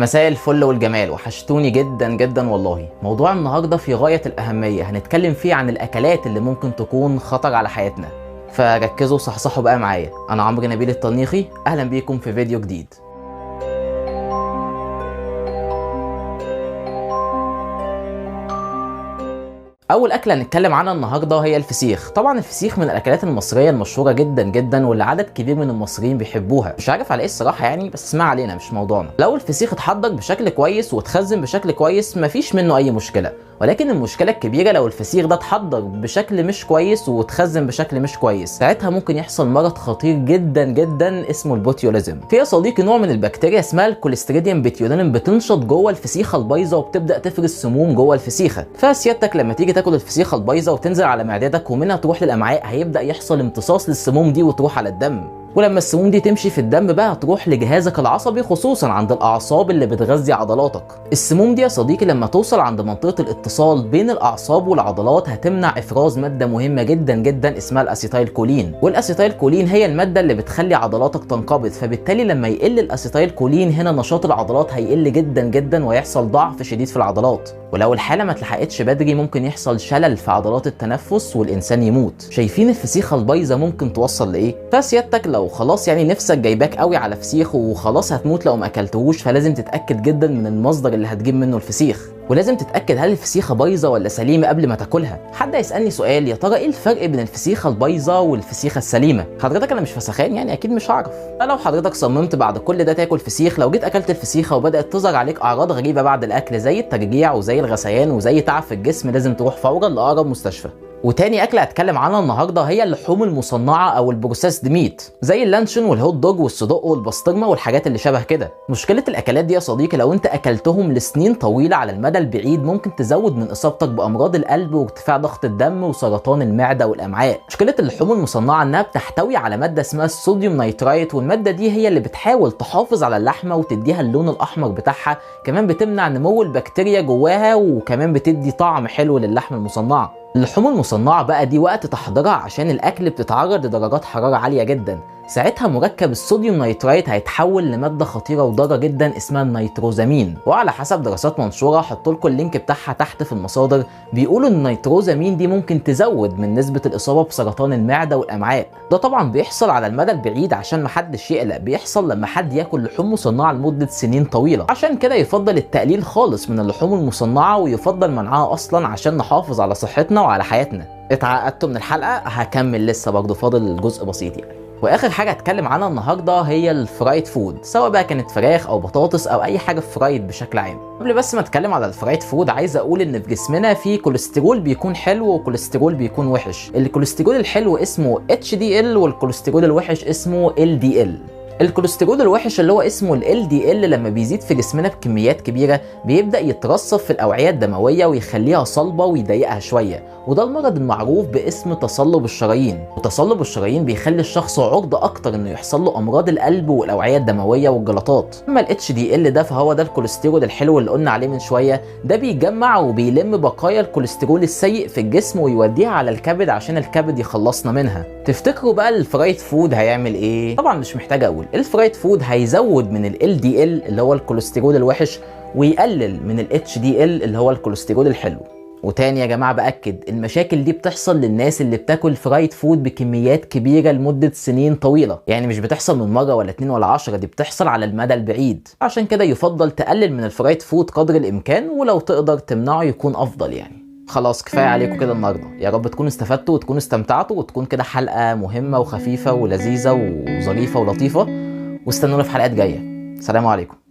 مساء الفل والجمال، وحشتوني جدا جدا والله. موضوع النهارده في غاية الأهمية، هنتكلم فيه عن الأكلات اللي ممكن تكون خطر على حياتنا، فركزوا وصحصحوا بقى معايا. أنا عمرو نبيل الطنيخي، أهلا بيكم في فيديو جديد. اول اكله هنتكلم عنها النهارده هي الفسيخ. طبعا الفسيخ من الاكلات المصريه المشهوره جدا جدا، واللي عدد كبير من المصريين بيحبوها. مش عارف على ايه الصراحه يعني، بس ما علينا، مش موضوعنا. لو الفسيخ اتحضر بشكل كويس واتخزن بشكل كويس مفيش منه اي مشكله، ولكن المشكله الكبيره لو الفسيخ ده اتحضر بشكل مش كويس واتخزن بشكل مش كويس، ساعتها ممكن يحصل مرض خطير جدا جدا اسمه البوتيوليزم. في يا صديقي نوع من البكتيريا اسمها الكوليستريديوم بيتيولينم بتنشط جوه الفسيخه البايظه وبتبدا تفرز سموم جوه الفسيخه. فسيادتك لما تيجي تاكل الفسيخه البايظه وتنزل على معدتك ومنها تروح للامعاء، هيبدا يحصل امتصاص للسموم دي وتروح على الدم، ولما السموم دي تمشي في الدم بقى هتروح لجهازك العصبي، خصوصا عند الاعصاب اللي بتغذي عضلاتك. السموم دي يا صديقي لما توصل عند منطقه الاتصال بين الاعصاب والعضلات هتمنع افراز ماده مهمه جدا جدا اسمها الاسيتايل كولين، والاسيتايل كولين هي الماده اللي بتخلي عضلاتك تنقبض. فبالتالي لما يقل الاسيتايل كولين هنا نشاط العضلات هيقل جدا جدا ويحصل ضعف شديد في العضلات، ولو الحاله ما اتلحقتش بدري ممكن يحصل شلل في عضلات التنفس والانسان يموت. شايفين الفسيخه البايظه ممكن توصل لايه؟ فسيادتك لو خلاص يعني نفسك جايباك قوي على فسيخ وخلاص هتموت لو ما اكلتهوش، فلازم تتاكد جدا من المصدر اللي هتجيب منه الفسيخ، ولازم تتاكد هل الفسيخه بايظه ولا سليمه قبل ما تاكلها. حد هيسالني سؤال، يا ترى ايه الفرق بين الفسيخه البايظه والفسيخه السليمه؟ حضرتك انا مش فسخان يعني، اكيد مش هعرف. فلو حضرتك صممت بعد كل ده تاكل فسيخ، لو جيت اكلت الفسيخه وبدات تظهر عليك اعراض غريبه بعد الاكل زي الترجيع وزي الغثيان وزي تعب في الجسم، لازم تروح فورا لاقرب مستشفى. وتاني اكله هتكلم عنها النهارده هي اللحوم المصنعه او البروسيسد ميت، زي اللانشون والهوت دوج والصدق والبسطرمه والحاجات اللي شبه كده. مشكله الاكلات دي يا صديقي لو انت اكلتهم لسنين طويله على المدى البعيد ممكن تزود من اصابتك بامراض القلب وارتفاع ضغط الدم وسرطان المعده والامعاء. مشكله اللحوم المصنعه انها بتحتوي على ماده اسمها الصوديوم نيترايت، والماده دي هي اللي بتحاول تحافظ على اللحمه وتديها اللون الاحمر بتاعها، كمان بتمنع نمو البكتيريا جواها، وكمان بتدي طعم حلو للحمه المصنعه. اللحوم المصنعة بقى دي وقت تحضيرها عشان الأكل بتتعرض لدرجات حرارة عالية جدا، ساعتها مركب الصوديوم نيترايت هيتحول لمادة خطيرة وضارة جدا اسمها النيتروزامين، وعلى حسب دراسات منشورة هحطلكوا اللينك بتاعها تحت في المصادر، بيقولوا ان النيتروزامين دي ممكن تزود من نسبة الإصابة بسرطان المعدة والأمعاء. ده طبعا بيحصل على المدى البعيد عشان محدش يقلق، بيحصل لما حد ياكل لحوم مصنعة لمدة سنين طويلة، عشان كده يفضل التقليل خالص من اللحوم المصنعة ويفضل منعها أصلا عشان نحافظ على صحتنا وعلى حياتنا. اتعقدتوا من الحلقة؟ هكمل لسه برضه، فاضل جزء بسيط يعني. واخر حاجه هتكلم عنها النهارده هي الفرايد فود، سواء بقى كانت فراخ او بطاطس او اي حاجه فرايد بشكل عام. قبل بس ما اتكلم على الفرايد فود عايز اقول ان في جسمنا في كوليسترول بيكون حلو وكوليسترول بيكون وحش. الكوليسترول الحلو اسمه HDL والكوليسترول الوحش اسمه LDL. الكوليسترول الوحش اللي هو اسمه ال LDL لما بيزيد في جسمنا بكميات كبيره بيبدا يترسب في الاوعيه الدمويه ويخليها صلبه ويضيقها شويه، وده المرض المعروف باسم تصلب الشرايين. وتصلب الشرايين بيخلي الشخص عرضه اكتر انه يحصل له امراض القلب والاوعيه الدمويه والجلطات. اما ال HDL ده فهو ده الكوليسترول الحلو اللي قلنا عليه من شويه، ده بيجمع وبيلم بقايا الكوليسترول السيء في الجسم ويوديها على الكبد عشان الكبد يخلصنا منها. تفتكروا بقى الفرايد فود هيعمل ايه؟ طبعا مش محتاج اقول، الفرايد فود هيزود من ال LDL اللي هو الكوليسترول الوحش ويقلل من ال HDL اللي هو الكوليسترول الحلو. وتاني يا جماعه باكد، المشاكل دي بتحصل للناس اللي بتاكل فرايد فود بكميات كبيره لمده سنين طويله، يعني مش بتحصل من مره ولا 2 ولا 10، دي بتحصل على المدى البعيد. عشان كده يفضل تقلل من الفرايد فود قدر الامكان، ولو تقدر تمنعه يكون افضل يعني. خلاص كفايه عليكم كده النهارده، يا رب تكونوا استفدتوا وتكونوا استمتعتوا وتكون كده حلقه مهمه وخفيفه ولذيذه وظريفه ولطيفه، واستنونا في حلقات جايه. سلام عليكم.